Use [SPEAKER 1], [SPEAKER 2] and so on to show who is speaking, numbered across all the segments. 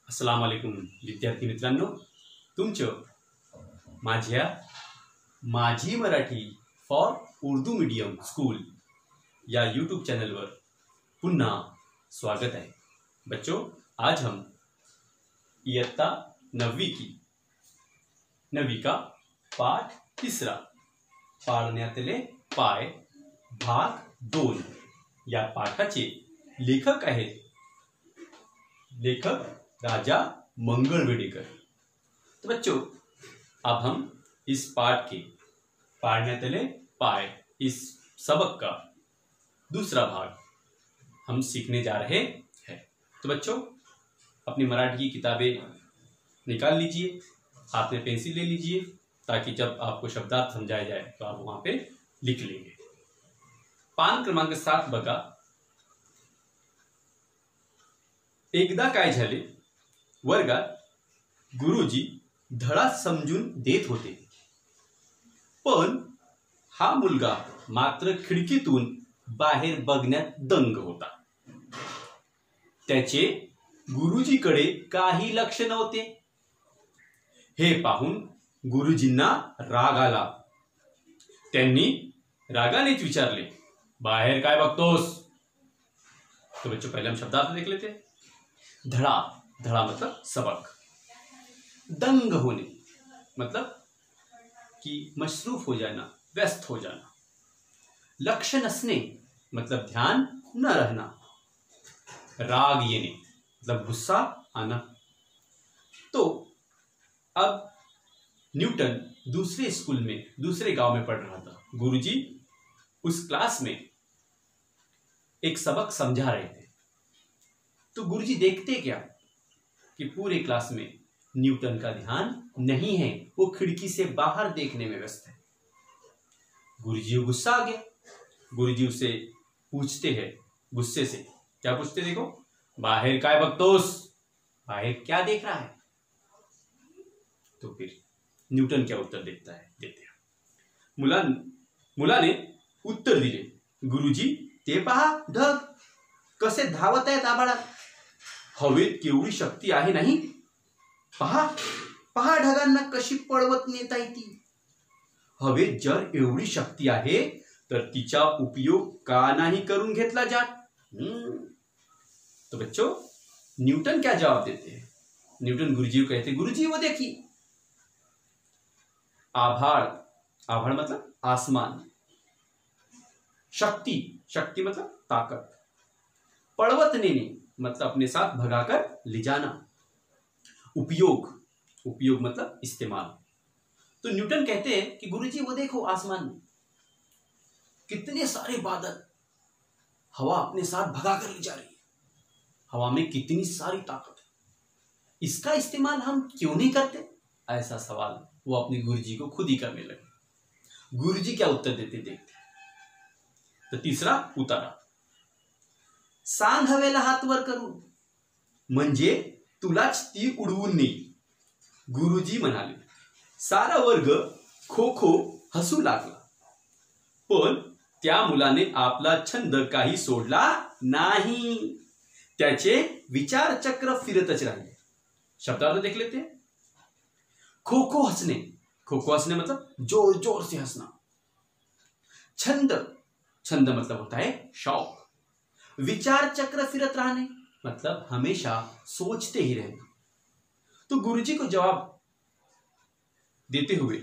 [SPEAKER 1] अस्सलाम वालेकुम विद्यार्थी मित्रांनो, तुमचं माझ्या माझी Marathi for Urdu medium school या यूट्यूब चैनल पर पुनः स्वागत है। बच्चों, आज हम इयत्ता नववी का पाठ तिसरा पाळण्यातले पाय भाग 2 या पाठाचे लेखक आहेत राजा मंगळवेडेकर। तो बच्चों, अब हम इस पाठ के पाळण्यातले पाय इस सबक का दूसरा भाग हम सीखने जा रहे हैं। तो बच्चों, अपनी मराठी की किताबें निकाल लीजिए, हाथ में पेंसिल ले लीजिए, ताकि जब आपको शब्दार्थ समझाया जाए तो आप वहां पे लिख लेंगे। पान क्रमांक 7 बघा। एकदा काय झाले, वर्गात गुरुजी धडा समजून देत होते, पण हा मुलगा मात्र खिडकीतून बाहेर बघण्यात दंग होता। त्याचे गुरुजीकडे काही लक्ष नव्हते। हे पाहून गुरुजींना राग आला। त्यांनी रागानेच विचारले, बाहेर काय बघतोस? तो बच्चों, पहले हम शब्दार्थ देख लेते हैं। धड़ा, धड़ा मतलब सबक। दंग होने मतलब कि मशरूफ हो जाना, व्यस्त हो जाना। लक्ष्य नसने मतलब ध्यान न रहना। राग येने मतलब गुस्सा आना। तो अब न्यूटन दूसरे स्कूल में, दूसरे गांव में पढ़ रहा था। गुरुजी उस क्लास में एक सबक समझा रहे थे। तो गुरुजी देखते क्या कि पूरे क्लास में न्यूटन का ध्यान नहीं है, वो खिड़की से बाहर देखने में व्यस्त है। गुरुजी को गुस्सा आ गया। गुरुजी उसे पूछते हैं गुस्से से, क्या पूछते? देखो, बाहर काय बघतोस? बाहर क्या देख रहा है? तो फिर न्यूटन क्या उत्तर देते हैं? मुलाने उत्तर दिले, गुरुजी ते पहा, ढग कसे धावत आहेत आभाळात। हवेत केवढी शक्ती आहे नाही? पहा पहा, ढगांना कशी पळवत नेता येते। हवेत जर एवढी शक्ती आहे तर तिचा उपयोग का नाही करून घेतला जात? तो बच्चों, न्यूटन क्या जवाब देते हैं? न्यूटन गुरुजी को कहते, गुरुजी वो देखिए, आभाळ, आभाळ मतलब आसमान। शक्ति, शक्ति मतलब ताकत। पड़वत नेने मतलब अपने साथ भगाकर ले जाना। उपयोग, उपयोग मतलब इस्तेमाल। तो न्यूटन कहते हैं कि गुरुजी वो देखो, आसमान में कितने सारे बादल हवा अपने साथ भगाकर ले जा रही है। हवा में कितनी सारी ताकत है, इसका इस्तेमाल हम क्यों नहीं करते? ऐसा सवाल वो अपने गुरुजी को खुद ही करने लगे। गुरुजी क्या उत्तर देते देखते। तो तीसरा उतारा, सांग हवेला हात वर करून, म्हणजे तुलाच ती उडवून नेईल। गुरुजी म्हणाले। सारा वर्ग खो खो हसू लागला, पण त्या मुलाने आपला छंद काही सोडला नाही। त्याचे विचार चक्र फिरतच राहिले। शब्दार्थ देख लेते हैं। खो खो हंसने, खो खो हंसने मतलब जोर जोर से हंसना। छंद, छंद मतलब होता है शौक। विचार चक्र फिरत रहने मतलब हमेशा सोचते ही रहना। तो गुरुजी को जवाब देते हुए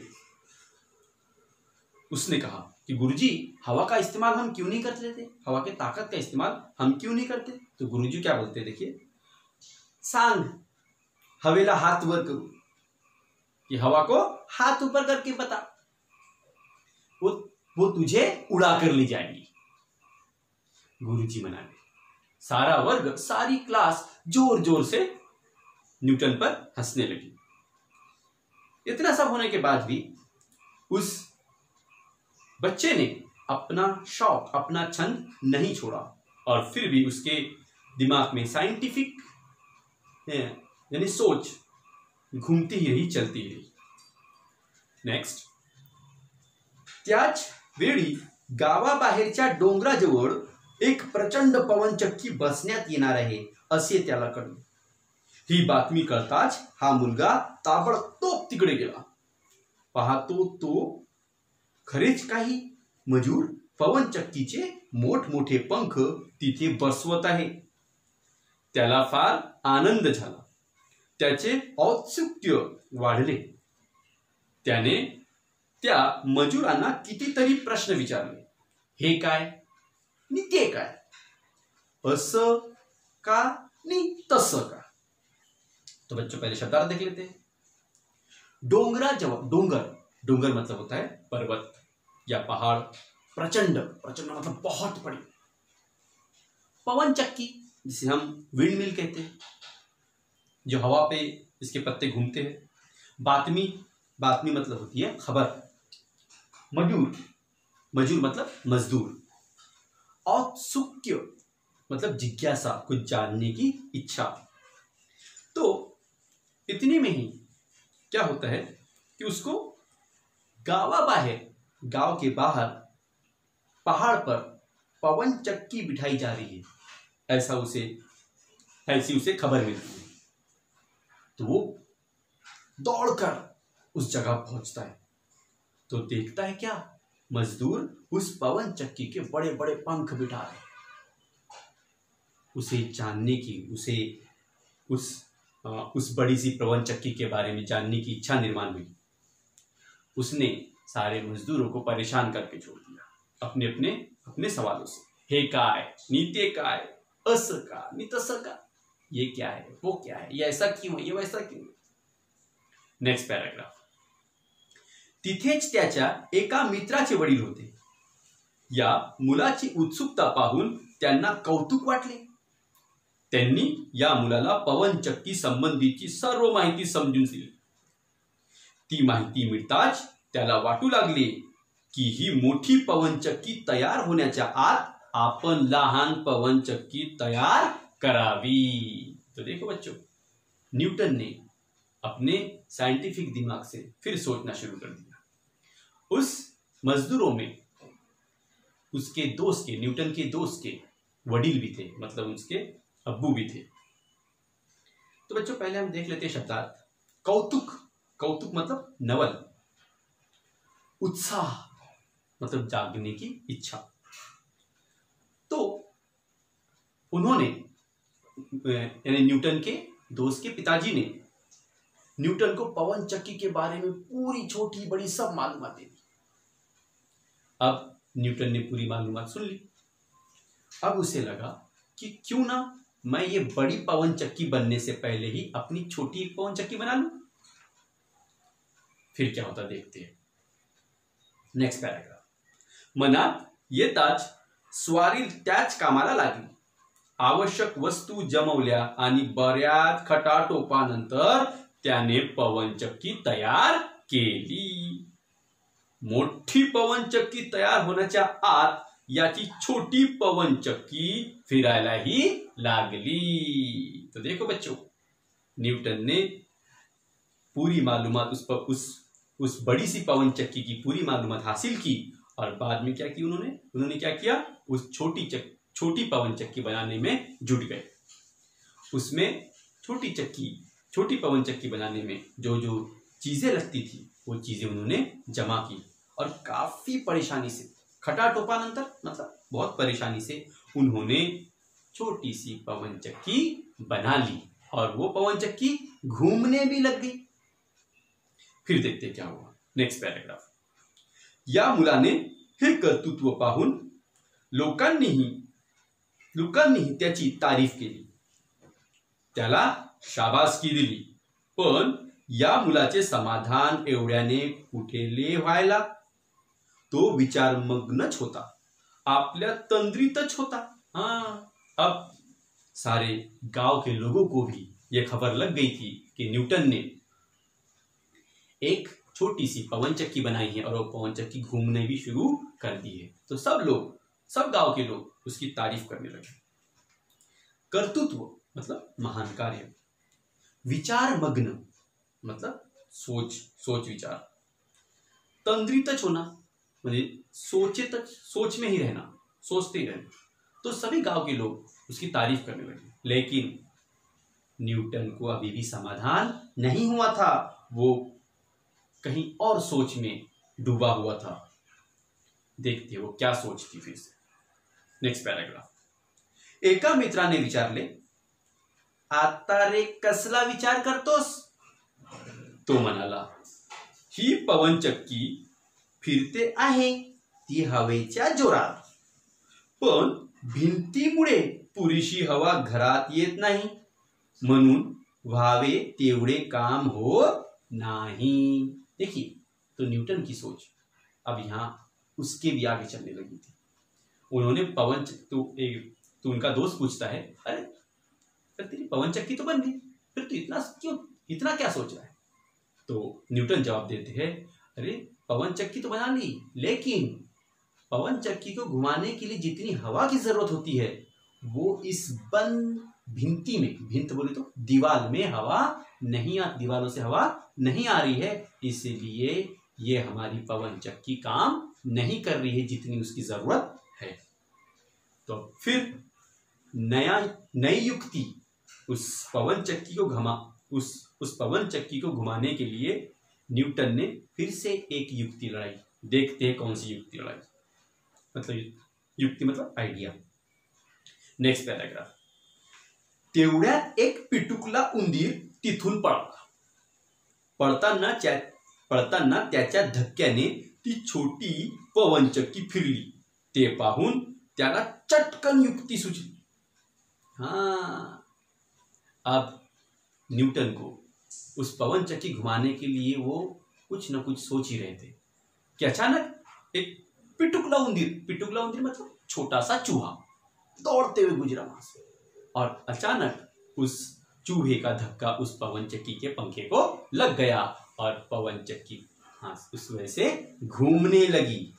[SPEAKER 1] उसने कहा कि गुरुजी, हवा का इस्तेमाल हम क्यों नहीं करते थे? हवा की ताकत का इस्तेमाल हम क्यों नहीं करते? तो गुरुजी क्या बोलते, देखिए, सांग हवेला हाथ वर करूं, कि हवा को हाथ ऊपर करके बता, वो तुझे उड़ा कर ले जाएगी। गुरुजी मना गए। सारा वर्ग, सारी क्लास जोर जोर से न्यूटन पर हंसने लगी। इतना सब होने के बाद भी उस बच्चे ने अपना शौक, अपना छंद नहीं छोड़ा, और फिर भी उसके दिमाग में साइंटिफिक यानी सोच घूमती ही रही, चलती ही रही। नेक्स्ट, त्याच वेळी गावाबाहेरच्या डोंगराजवळ एक प्रचंड पवनचक्की बसण्यात येणार आहे असे त्याला कळले। ही बातमी कळताच हा मुलगा ताबडतोब तिकडे गेला. पाहतो तो खरेच काही मजूर पवनचक्कीचे मोठमोठे पंख तिथे बसवत आहे. त्याला फार आनंद झाला. त्याचे औत्सुक्य वाढले. त्याने त्या मजुरांना कितीतरी प्रश्न विचारले. हे काय नि ते काय, असं का नि तसं का. तो बच्चों पहले शब्दार्थ देख लेते हैं. डोंगरा जवाब, डोंगर मतलब होता है पर्वत या पहाड़. प्रचंड, प्रचंड मतलब बहुत बड़ी. पवन चक्की जिसे हम विंड मिल कहते हैं, जो हवा पे इसके पत्ते घूमते हैं. बातमी मतलब होती है खबर. मजूर मतलब मजदूर. औत्सुक्य मतलब जिज्ञासा, कुछ जानने की इच्छा. तो इतने में ही क्या होता है कि उसको गांव के बाहर पहाड़ पर पवन चक्की बिठाई जा रही है, ऐसी उसे खबर मिलती है. तो वो दौड़कर उस जगह पहुंचता है. तो देखता है क्या, मजदूर उस पवन चक्की के बड़े बड़े पंख बिठा रहे. उसे जानने की, उस बड़ी सी पवन चक्की के बारे में जानने की इच्छा निर्माण हुई. उसने सारे मजदूरों को परेशान करके छोड़ दिया अपने सवालों से. हे काय, नीते काय, असं का नि तसं का, ये क्या है, वो क्या है, ये ऐसा क्यों है, ये वैसा क्यों है. Next paragraph. तिथेच त्याच्या एका मित्राचे वडील होते. या मुलाची उत्सुकता पाहून त्यांना कौतुक वाटले. त्यांनी या मुलाला पवन चक्की संबंधीची सर्व माहिती समजून दिली. ती माहिती मिळताच त्याला वाटू लागले की ही मोठी पवन चक्की तयार होण्याच्या आत आपण लहान पवन चक्की तयार करावी. तो देखो बच्चों, न्यूटन ने अपने साइंटिफिक दिमाग से फिर सोचना शुरू कर दिया. उस मजदूरों में उसके दोस्त के, न्यूटन के दोस्त के वडील भी थे, मतलब उसके अब्बू भी थे. तो बच्चों पहले हम देख लेते हैं शब्दार्थ. कौतुक मतलब नवल. उत्साह मतलब जागने की इच्छा. तो उन्होंने, यानी न्यूटन के दोस्त के पिताजी ने न्यूटन को पवन चक्की के बारे में पूरी छोटी बड़ी सब मालूमात दे दी. अब न्यूटन ने पूरी मालूमात सुन ली. अब उसे लगा कि क्यों ना मैं ये बड़ी पवन चक्की बनने से पहले ही अपनी छोटी एक पवन चक्की बना लूं. फिर क्या होता देखते हैं. Next paragraph. मनात येताच स्वारी त्याच कामाला लागली. आवश्यक वस्तू जमवल्या आणि बऱ्याच खटाटोपानंतर त्याने पवन चक्की तयार केली. मोठी पवन चक्की तयार होण्याच्या आत याची छोटी पवन चक्की फिरायलाही लागली. तो देखो बच्चों, न्यूटन ने पूरी मालूमात उस बड़ी सी पवन चक्की की पूरी मालूमात हासिल की और बाद में क्या की उन्होंने क्या किया, उस छोटी पवन चक्की बनाने में जुट गए. उसमें छोटी पवन चक्की बनाने में जो जो चीजें लगती थी वो चीजें उन्होंने जमा की और काफी परेशानी से, खटाटोपानंतर मतलब बहुत परेशानी से उन्होंने छोटी सी पवन चक्की बना ली और वो पवन चक्की घूमने भी लग गई. फिर देखते क्या हुआ. Next paragraph. या मुलाने हे कर्तृत्व पाहून लोकांनीही त्याची तारीफ केली. त्याला शाबासकी दिली. पण या मुलाचे समाधान एवढ्याने कुठेले व्हायला. तो विचारमग्नच होता, आपल्या तंद्रीतच होता. अब सारे गांव के लोगों को भी यह खबर लग गई थी कि न्यूटन ने एक छोटी सी पवन चक्की बनाई है और वो पवन चक्की घूमने भी शुरू कर दी है. तो सब गांव के लोग उसकी तारीफ करने लगे. कर्तृत्व मतलब महान कार्य. विचार मग्न मतलब सोच विचार. तंद्रितच होना म्हणजे सोच में ही रहना, सोचते ही रहना. तो सभी गांव के लोग उसकी तारीफ करने लगे. लेकिन न्यूटन को अभी भी समाधान नहीं हुआ था, वो कहीं और सोच में डूबा हुआ था। देखते वो क्या सोचती फिर से। Next paragraph. एका मित्राने विचारले, आता रे कसला विचार करतोस? तो म्हणाला, ही पवनचक्की फिरते आहे ती हवेच्या जोरात, पण भिंतीमुळे पुरेशी हवा घरात येत नाही, म्हणून व्हावे तेवढे काम होत नहीं। देखिए, तो न्यूटन की सोच अब यहाँ उसके भी आगे चलने लगी थी। उन्होंने तो उनका दोस्त पूछता है, अरे तेरी पवन चक्की तो बन गई, फिर तू इतना क्या सोच रहा है? तो न्यूटन जवाब देते हैं, अरे पवन चक्की तो बना ली, लेकिन पवन चक्की को घुमाने के लिए जितनी हवा की जरूरत होती है वो इस बंद भिंती में, भिंत बोले तो दीवार में हवा नहीं दीवारों से हवा नहीं आ रही है, इसलिए ये हमारी पवन चक्की काम नहीं कर रही है जितनी उसकी जरूरत है। तो फिर नई युक्ति उस पवन चक्की को घुमाने के लिए न्यूटन ने फिर से एक युक्ति लड़ाई। देखते हैं कौन सी युक्ति लड़ाई, मतलब युक्ति मतलब आइडिया। Next paragraph. तेवढ्यात एक पिटुकला उंदीर तिथून पळला, पळताना त्याच्या धक्क्याने ती छोटी पवनचक्की फिरली, ते पाहून त्याला चटकन युक्ती सुचली। अब न्यूटन को उस पवन चक्की घुमाने के लिए वो कुछ न कुछ सोच ही रहे थे कि अचानक एक पिटुकला उंदीर मतलब छोटा सा चूहा दौड़ते हुए गुजरा वहां से, और अचानक उस चूहे का धक्का उस पवन चक्की के पंखे को लग गया और पवन चक्की उस वजह से घूमने लगी।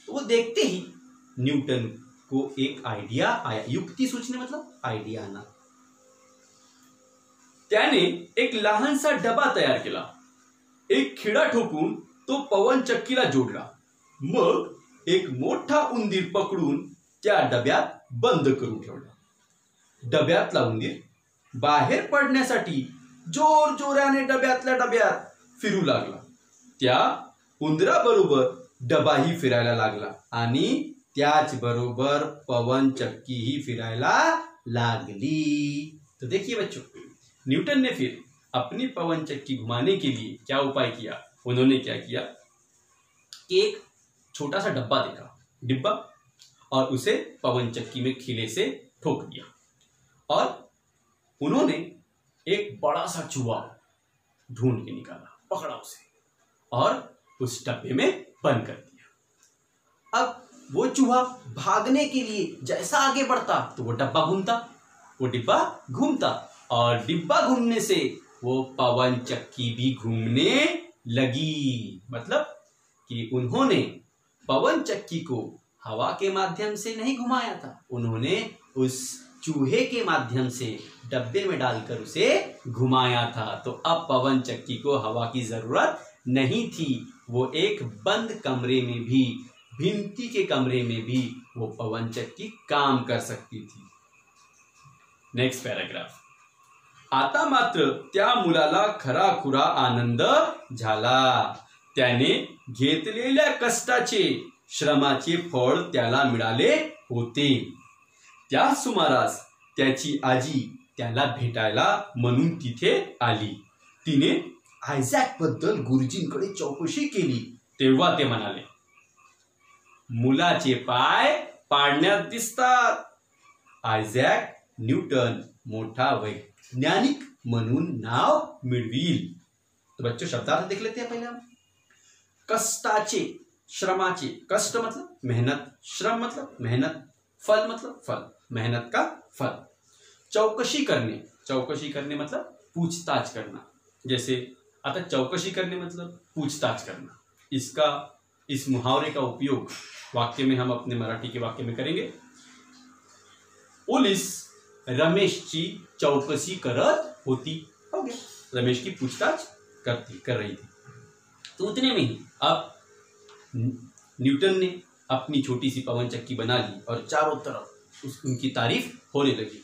[SPEAKER 1] तो वो देखते ही न्यूटन को एक आइडिया आया। युक्ती सूचने मतलब आइडिया आना। त्याने एक लहानसा डबा तयार केला, एक खिळा ठोकून तो पवन चक्कीला जोडला, मग एक मोठा उंदीर पकडून त्या डब्यात बंद करून ठेवला। डब्यातला उंदीर बाहेर पडण्यासाठी जोरजोराने डब्यातल्या डब्यात फिरू लागला। त्या उंदराबरोबर डबाही फिरायला लागला आणि त्याचबरोबर पवन चक्कीही फिरायला लागली। तो देखिए बच्चों, न्यूटन ने फिर अपनी पवन चक्की घुमाने के लिए क्या उपाय किया। उन्होंने क्या किया कि एक छोटा सा डिब्बा और उसे पवन चक्की में खिले से ठोक दिया, और उन्होंने एक बड़ा सा चूहा ढूंढ के निकाला, पकड़ा उसे और उस डब्बे में बंद कर दिया। अब वो चूहा भागने के लिए जैसा आगे बढ़ता तो वो डिब्बा घूमता और डिब्बा घूमने से वो पवन चक्की भी घूमने लगी। मतलब कि उन्होंने पवन चक्की को हवा के माध्यम से नहीं घुमाया था, उन्होंने उस चूहे के माध्यम से डब्बे में डालकर उसे घुमाया था। तो अब पवन चक्की को हवा की जरूरत नहीं थी, वो एक बंद कमरे में भी, भिंती के कमरे में भी वो पवन चक्की काम कर सकती थी। Next paragraph. आता मात्र त्या मुलाला खराखुरा आनंद झाला, त्याने घेतलेल्या कष्टाचे, श्रमाचे फळ त्याला मिळाले होते। त्या सुमारास त्याची आजी त्याला भेटायला म्हणून तिथे आली। तिने आयझॅक बद्दल गुरुजींकडे चौकशी केली, तेव्हा ते म्हणाले, मुलाचे पाय पाडण्यात दिसतात। आयझॅक न्यूटन मोठा वैज्ञानिक म्हणून नाव मिळविल। तो बच्चों शब्दार्थ देख लेते हैं पहले हम। कष्टाचे, श्रमाचे, कष्ट मतलब मेहनत, श्रम मतलब मेहनत, फल मतलब फल, मेहनत का फल। चौकशी करने मतलब पूछताछ करना। जैसे आता चौकशी करने मतलब पूछताछ करना, इस मुहावरे का उपयोग वाक्य में हम अपने मराठी के वाक्य में करेंगे। पोलीस रमेशची चौकशी करत होती। हो गया, रमेश की पूछताछ कर रही थी। तो उतने में ही अब न्यूटन ने अपनी छोटी सी पवन चक्की बना ली और चारों तरफ उनकी तारीफ होने लगी,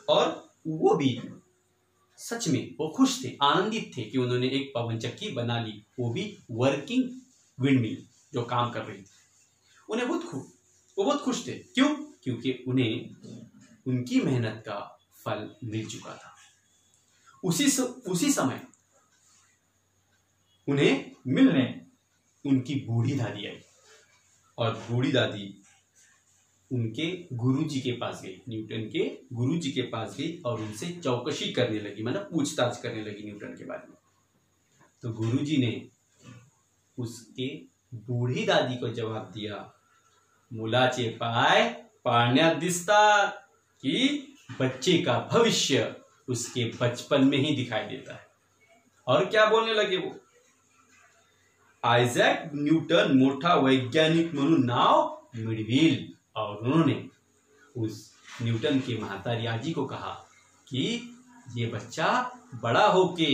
[SPEAKER 1] और वो भी सच में वो खुश थे, आनंदित थे कि उन्होंने एक पवन चक्की बना ली, वो भी वर्किंग विंडमिल जो काम कर रही थी। वो बहुत खुश थे। क्यों? क्योंकि उन्हें उनकी मेहनत का फल मिल चुका था। उसी समय उन्हें मिलने उनकी बूढ़ी दादी आई, और बूढ़ी दादी उनके गुरुजी के पास गई, न्यूटन के गुरुजी के पास गई और उनसे चौकसी करने लगी, मतलब पूछताछ करने लगी न्यूटन के बारे में। तो गुरुजी ने उसके बूढ़ी दादी को जवाब दिया, मुलाचे पाय पाळण्यात दिसतात, कि बच्चे का भविष्य उसके बचपन में ही दिखाई देता है। और क्या बोलने लगे वो, आयजॅक न्यूटन मोठा वैज्ञानिक म्हणून नाव मिळविल। और उन्होंने उस न्यूटन के महतारी आजी को कहा कि ये बच्चा बड़ा होके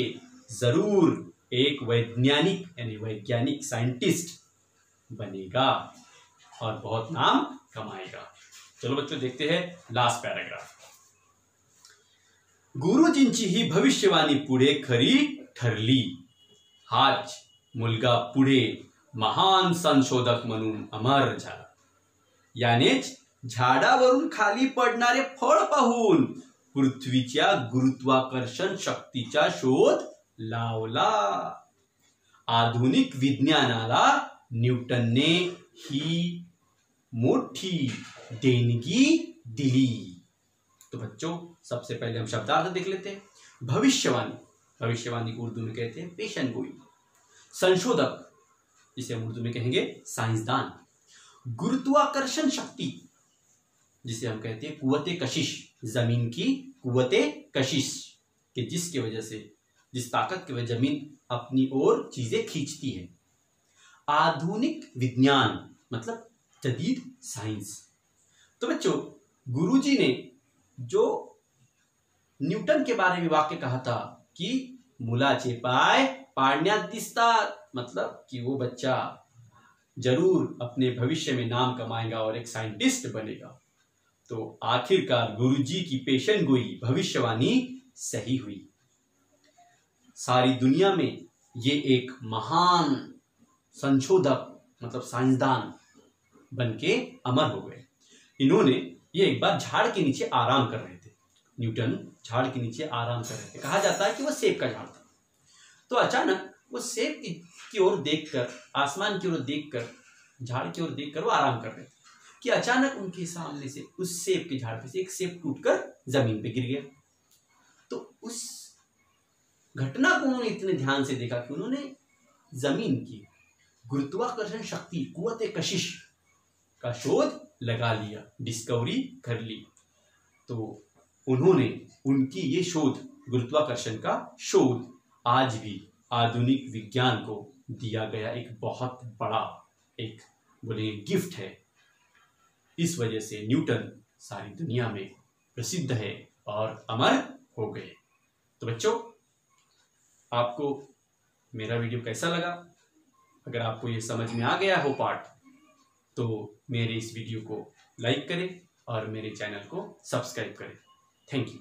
[SPEAKER 1] जरूर एक वैज्ञानिक यानी वैज्ञानिक साइंटिस्ट बनेगा और बहुत नाम कमाएगा। चलो बच्चों देखते हैं लास्ट पैराग्राफ। गुरुजींची ही भविष्यवाणी पुढे खरी ठरली। हाच मुलगा पुढे महान संशोधक म्हणून अमर झाला। यानेच झाडावरून खाली पडणारे फळ पाहून पृथ्वीच्या गुरुत्वाकर्षण शक्तीचा शोध लावला। आधुनिक विज्ञानाला न्यूटनने ही मोठी देणगी दिली। तो बच्चों सबसे पहले हम शब्दार्थ देख लेते हैं। भविष्यवाणी को उर्दू में कहते हैं पेशन गोई। संशोधक जिसे हम उर्दू में कहेंगे साइंसदान। गुरुत्वाकर्षण शक्ति जिसे हम कहते हैं कुव्वते कशिश, जमीन की कुव्वते कशिश, कि जिसकी वजह से, जिस ताकत की वजह जमीन अपनी ओर चीजें खींचती है। आधुनिक विज्ञान मतलब जदीद साइंस। तो बच्चों गुरुजी ने जो न्यूटन के बारे में वाक्य कहा था कि मुलाचे पाय पाळण्यात दिसतात, मतलब कि वो बच्चा जरूर अपने भविष्य में नाम कमाएगा और एक साइंटिस्ट बनेगा, तो आखिरकार गुरुजी की पेशन गोई भविष्यवाणी सही हुई। सारी दुनिया में ये एक महान संशोधक मतलब साइंसदान बनके अमर हो गए। इन्होंने ये एक बार झाड़ के नीचे आराम कर रहे थे। न्यूटन झाड़ के नीचे आराम कर रहे थे। कहा जाता है कि वह सेब का झाड़ था। तो अचानक वो सेब की ओर देखकर, आसमान की ओर देखकर, झाड़ की ओर देखकर वो आराम कर रहे थे कि अचानक उनके सामने से उस सेब के झाड़ पे से एक सेब टूटकर जमीन पे गिर गया। तो उस घटना को उन्होंने इतने ध्यान से देखा कि उन्होंने जमीन की गुरुत्वाकर्षण शक्ति कुव्वते कशिश का शोध लगा लिया, डिस्कवरी कर ली। तो उन्होंने उनकी ये शोध, गुरुत्वाकर्षण का शोध, आज भी आधुनिक विज्ञान को दिया गया एक बहुत बड़ा एक बोले गिफ्ट है। इस वजह से न्यूटन सारी दुनिया में प्रसिद्ध है और अमर हो गए। तो बच्चों आपको मेरा वीडियो कैसा लगा? अगर आपको ये समझ में आ गया हो पार्ट, तो मेरे इस वीडियो को लाइक करें और मेरे चैनल को सब्सक्राइब करें। Thank you.